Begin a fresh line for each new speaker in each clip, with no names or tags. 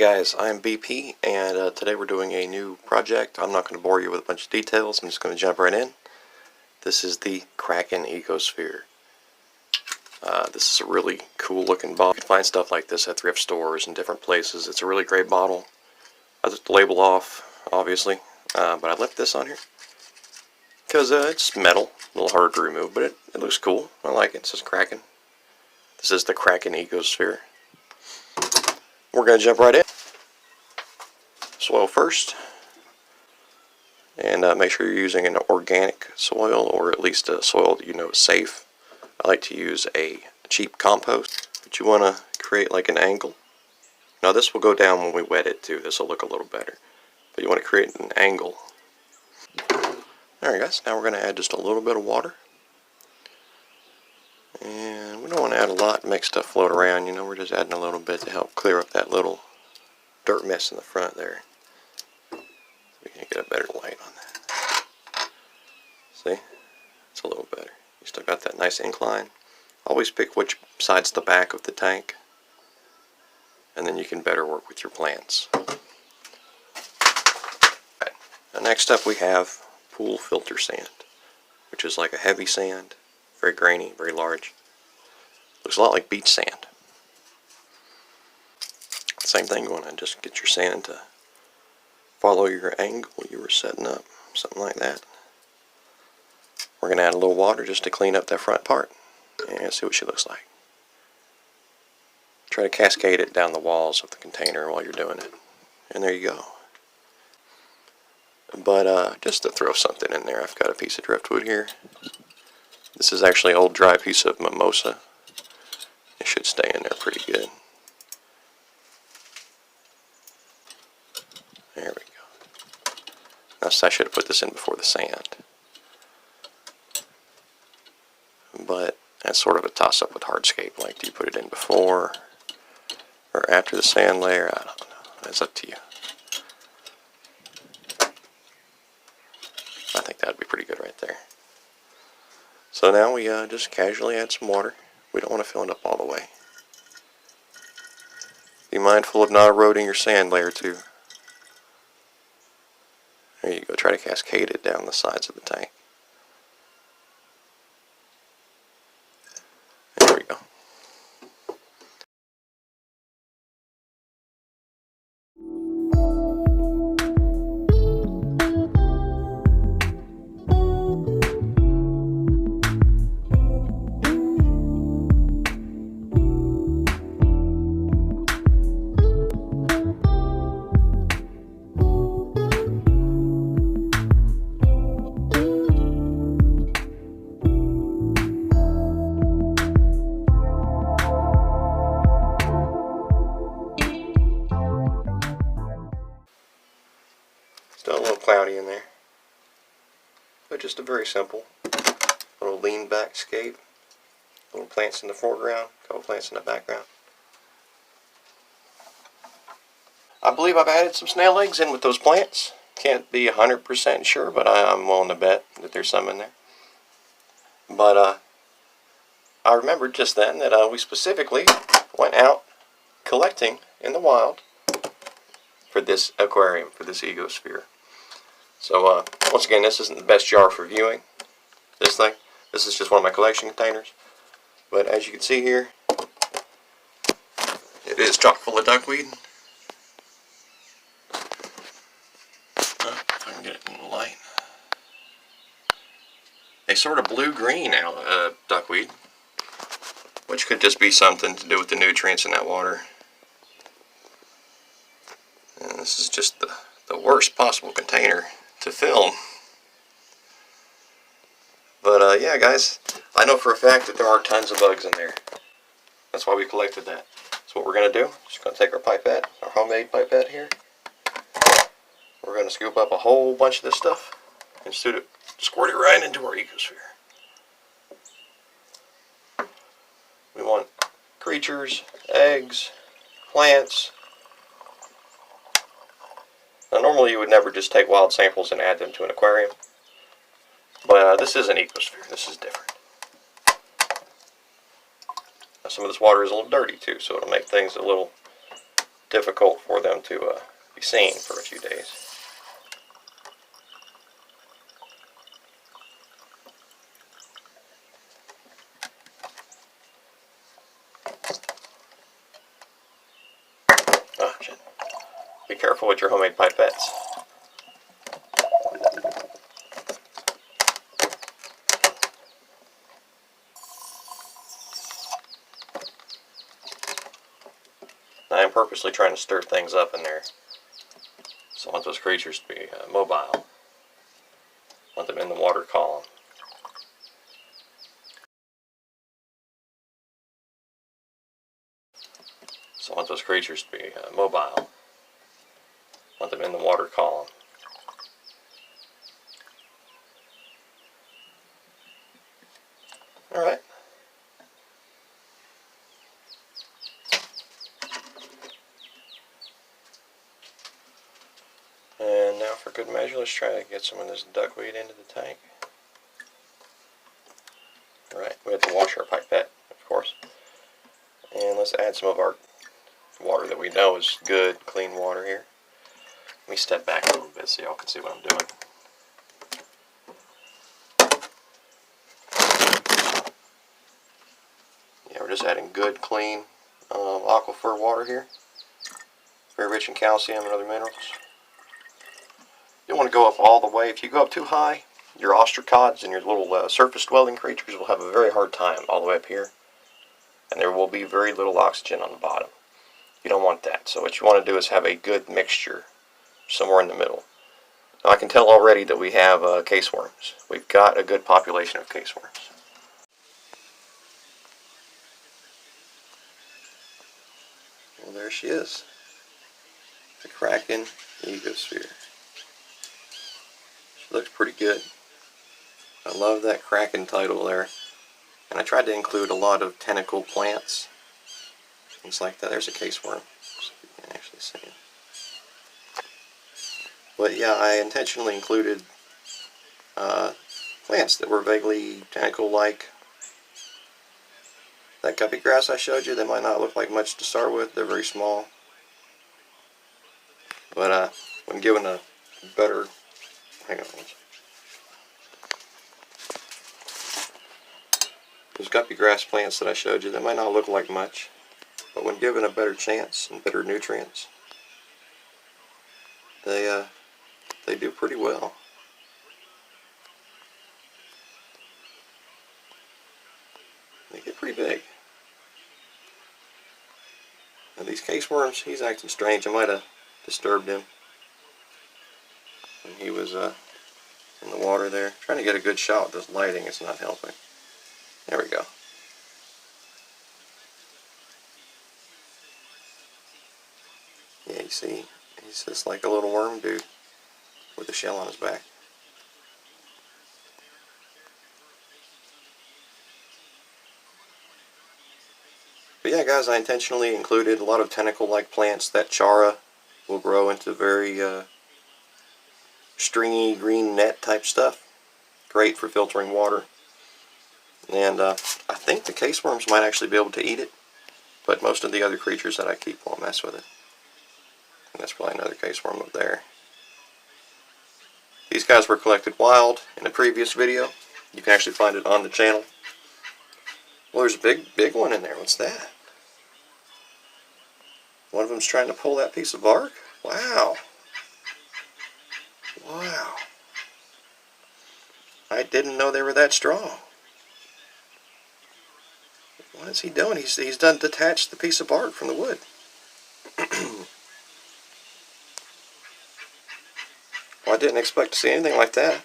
guys, I'm BP, and today we're doing a new project. I'm not going to bore you with a bunch of details. I'm just going to jump right in. This is the Kraken Ecosphere. This is a really cool looking bottle. You can find stuff like this at thrift stores and different places. It's a really great bottle. I took the label off, obviously, but I left this on here because it's metal, a little harder to remove, but it looks cool. I like it. It says Kraken. This is the Kraken Ecosphere. We're going to jump right in. Soil first, and make sure you're using an organic soil, or at least a soil that you know is safe. I like to use a cheap compost, but you want to create like an angle. Now this will go down when we wet it too. This will look a little better, but you want to create an angle. Alright guys, now we're going to add just a little bit of water, and we don't want to add a lot and make stuff float around. You know, we're just adding a little bit to help clear up that little dirt mess in the front there. We can get a better light on that. See? It's a little better. You still got that nice incline. Always pick which side's the back of the tank, and then you can better work with your plants. Right. Now next up we have pool filter sand, which is like a heavy sand, very grainy, very large. Looks a lot like beach sand. Same thing, you want to just get your sand to follow your angle you were setting up, something like that. We're going to add a little water just to clean up that front part and see what she looks like. Try to cascade it down the walls of the container while you're doing it. And there you go. But just to throw something in there, I've got a piece of driftwood here. This is actually an old dry piece of mimosa. It should stay in there pretty good. There we go. Now, I should have put this in before the sand. But that's sort of a toss-up with hardscape. Like, do you put it in before or after the sand layer? I don't know. That's up to you. I think that would be pretty good right there. So now we just casually add some water. We don't want to fill it up all the way. Be mindful of not eroding your sand layer too. There you go. Try to cascade it down the sides of the tank. There we go. Still a little cloudy in there, but just a very simple little lean back scape. Little plants in the foreground, a couple plants in the background. I believe I've added some snail eggs in with those plants. Can't be 100% sure, but I'm willing to bet that there's some in there. But I remembered just then that we specifically went out collecting in the wild for this aquarium, for this Ecosphere. So once again, this isn't the best jar for viewing, this thing. This is just one of my collection containers. But as you can see here, it is chock full of duckweed. If I can get it in the light. A sort of blue-green duckweed, which could just be something to do with the nutrients in that water. And this is just the worst possible container to film. But yeah guys, I know for a fact that there are tons of bugs in there. That's why we collected that. So what we're going to do, just going to take our pipette, our homemade pipette here. We're going to scoop up a whole bunch of this stuff and squirt it right into our Ecosphere. We want creatures, eggs, plants. Now normally you would never just take wild samples and add them to an aquarium, but this is an Ecosphere. This is different. Now some of this water is a little dirty too, so it'll make things a little difficult for them to be seen for a few days. Oh, shit. Be careful with your homemade pipettes. I am purposely trying to stir things up in there. So I want those creatures to be mobile. I want them in the water column. So I want those creatures to be mobile. I want them in the water column. Alright. And now for good measure, let's try to get some of this duckweed into the tank. Alright, we have to wash our pipette, of course. And let's add some of our water that we know is good, clean water here. Let me step back a little bit so y'all can see what I'm doing. Yeah, we're just adding good, clean aquifer water here. Very rich in calcium and other minerals. You don't want to go up all the way. If you go up too high, your ostracods and your little surface dwelling creatures will have a very hard time all the way up here. And there will be very little oxygen on the bottom. You don't want that. So what you want to do is have a good mixture somewhere in the middle. Now I can tell already that we have caseworms. We've got a good population of caseworms. Well, there she is. The Kraken Ecosphere. She looks pretty good. I love that Kraken title there. And I tried to include a lot of tentacle plants. Things like that. There's a caseworm. So you can actually see it. But yeah, I intentionally included plants that were vaguely tentacle-like. That guppy grass I showed you, they might not look like much to start with. They're very small. But when given a better... Hang on. Those guppy grass plants that I showed you, they might not look like much. But when given a better chance and better nutrients, they do pretty well. They get pretty big. Now these caseworms, he's acting strange. I might have disturbed him when he was in the water there. Trying to get a good shot with this lighting, it's not helping. There we go. Yeah, you see, he's just like a little worm dude with a shell on his back. But yeah, guys, I intentionally included a lot of tentacle-like plants. That Chara will grow into very stringy green net type stuff. Great for filtering water. And I think the caseworms might actually be able to eat it, but most of the other creatures that I keep won't mess with it. And that's probably another caseworm up there. These guys were collected wild in a previous video. You can actually find it on the channel. Well, there's a big one in there. What's that? One of them's trying to pull that piece of bark? Wow. Wow. I didn't know they were that strong. What is he doing? He's done detached the piece of bark from the wood. Well, I didn't expect to see anything like that.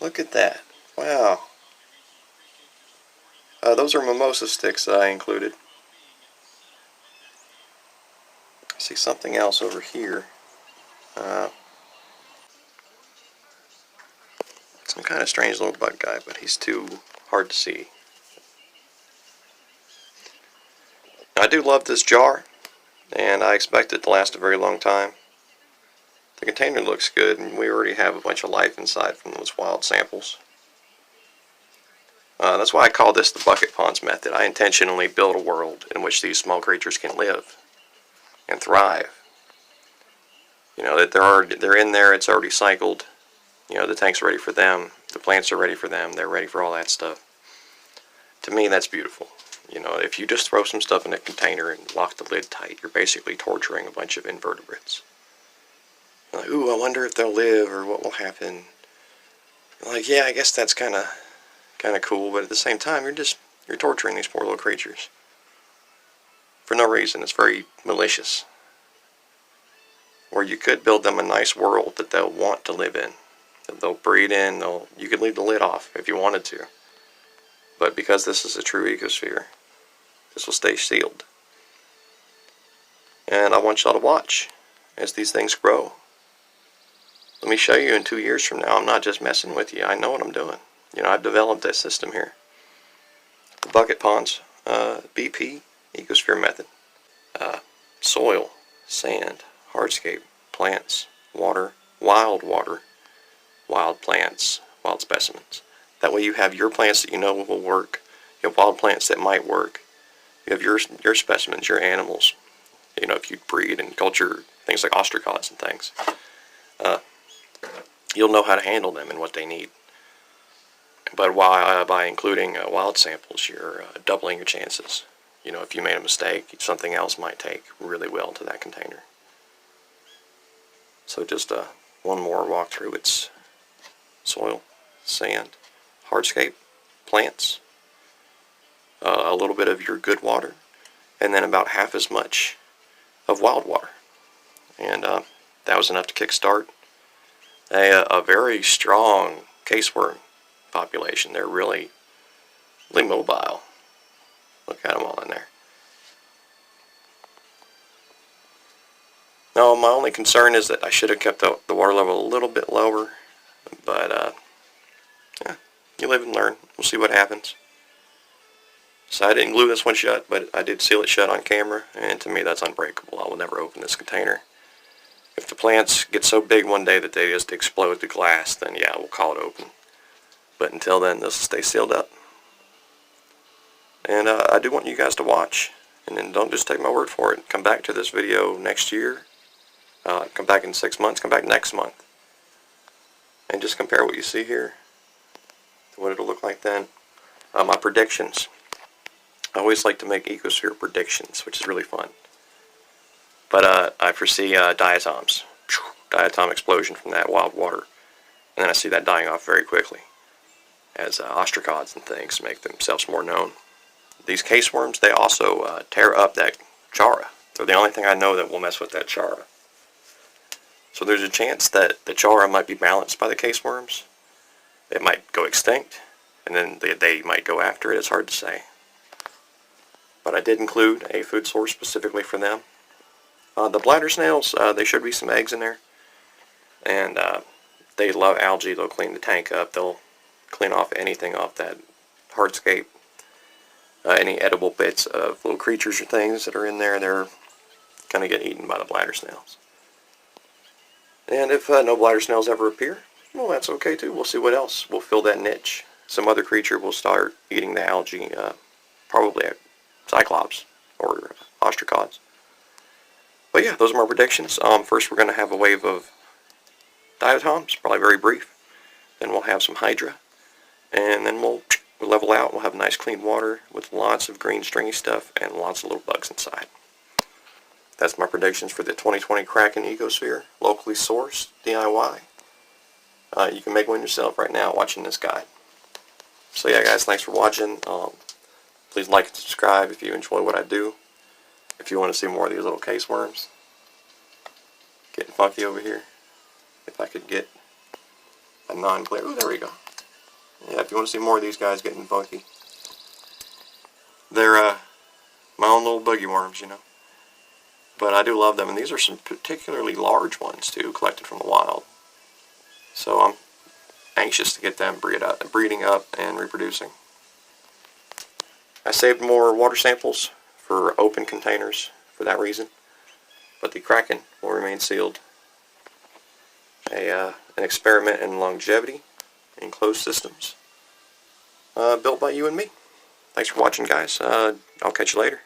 Look at that. Wow. Those are mimosa sticks that I included. I see something else over here. Some kind of strange little bug guy, but he's too hard to see. I do love this jar, and I expect it to last a very long time. The container looks good, and we already have a bunch of life inside from those wild samples. That's why I call this the bucket ponds method. I intentionally build a world in which these small creatures can live and thrive. You know, that they're in there, it's already cycled. You know, the tank's ready for them, the plants are ready for them, they're ready for all that stuff. To me, that's beautiful. You know, if you just throw some stuff in a container and lock the lid tight, you're basically torturing a bunch of invertebrates. You're like, ooh, I wonder if they'll live or what will happen. You're like, yeah, I guess that's kind of cool, but at the same time, you're torturing these poor little creatures for no reason. It's very malicious. Or you could build them a nice world that they'll want to live in, that they'll breed in. You could leave the lid off if you wanted to, but because this is a true ecosphere, this will stay sealed. And I want y'all to watch as these things grow. Let me show you in 2 years from now. I'm not just messing with you. I know what I'm doing. You know, I've developed this system here. The bucket ponds, BP, Ecosphere method. Soil, sand, hardscape, plants, water, wild plants, wild specimens. That way you have your plants that you know will work. You have wild plants that might work. You have your specimens, your animals. You know, if you breed and culture things like ostracods and things, you'll know how to handle them and what they need. But by including wild samples, you're doubling your chances. You know, if you made a mistake, something else might take really well to that container. So just one more walkthrough. It's soil, sand, hardscape, plants, a little bit of your good water, and then about half as much of wild water. And that was enough to kickstart a very strong caseworm population. They're really mobile. Look at them all in there. Now, my only concern is that I should have kept the water level a little bit lower, but yeah, you live and learn. We'll see what happens. So I didn't glue this one shut, but I did seal it shut on camera, and to me that's unbreakable. I will never open this container. If the plants get so big one day that they just explode the glass, then yeah, we'll call it open. But until then, this will stay sealed up. And I do want you guys to watch, and then don't just take my word for it. Come back to this video next year. Come back in 6 months. Come back next month. And just compare what you see here to what it'll look like then. My predictions. I always like to make Ecosphere predictions, which is really fun. But I foresee diatoms. Diatom explosion from that wild water. And then I see that dying off very quickly as ostracods and things make themselves more known. These caseworms, they also tear up that Chara. They're the only thing I know that will mess with that Chara. So there's a chance that the Chara might be balanced by the caseworms. It might go extinct, and then they might go after it. It's hard to say. But I did include a food source specifically for them. The bladder snails, there should be some eggs in there. And they love algae. They'll clean the tank up. They'll clean off anything off that hardscape. Any edible bits of little creatures or things that are in there, they're going to get eaten by the bladder snails. And if no bladder snails ever appear, well, that's okay too. We'll see what else will fill that niche. Some other creature will start eating the algae, probably a cyclops or ostracods. But yeah, those are my predictions. First we're going to have a wave of diatoms, probably very brief. Then we'll have some hydra. And then we'll level out. We'll have nice clean water with lots of green stringy stuff and lots of little bugs inside. That's my predictions for the 2020 Kraken Ecosphere, locally sourced, DIY. You can make one yourself right now watching this guide. So yeah guys, thanks for watching. Please like and subscribe if you enjoy what I do. If you want to see more of these little caseworms getting funky over here. If I could get a non-clear, oh there we go. Yeah, if you want to see more of these guys getting funky. They're my own little boogie worms, you know. But I do love them, and these are some particularly large ones too, collected from the wild. So I'm anxious to get them breeding up and reproducing. I saved more water samples for open containers for that reason, but the Kraken will remain sealed. An experiment in longevity in closed systems. built by you and me. Thanks for watching, guys. I'll catch you later.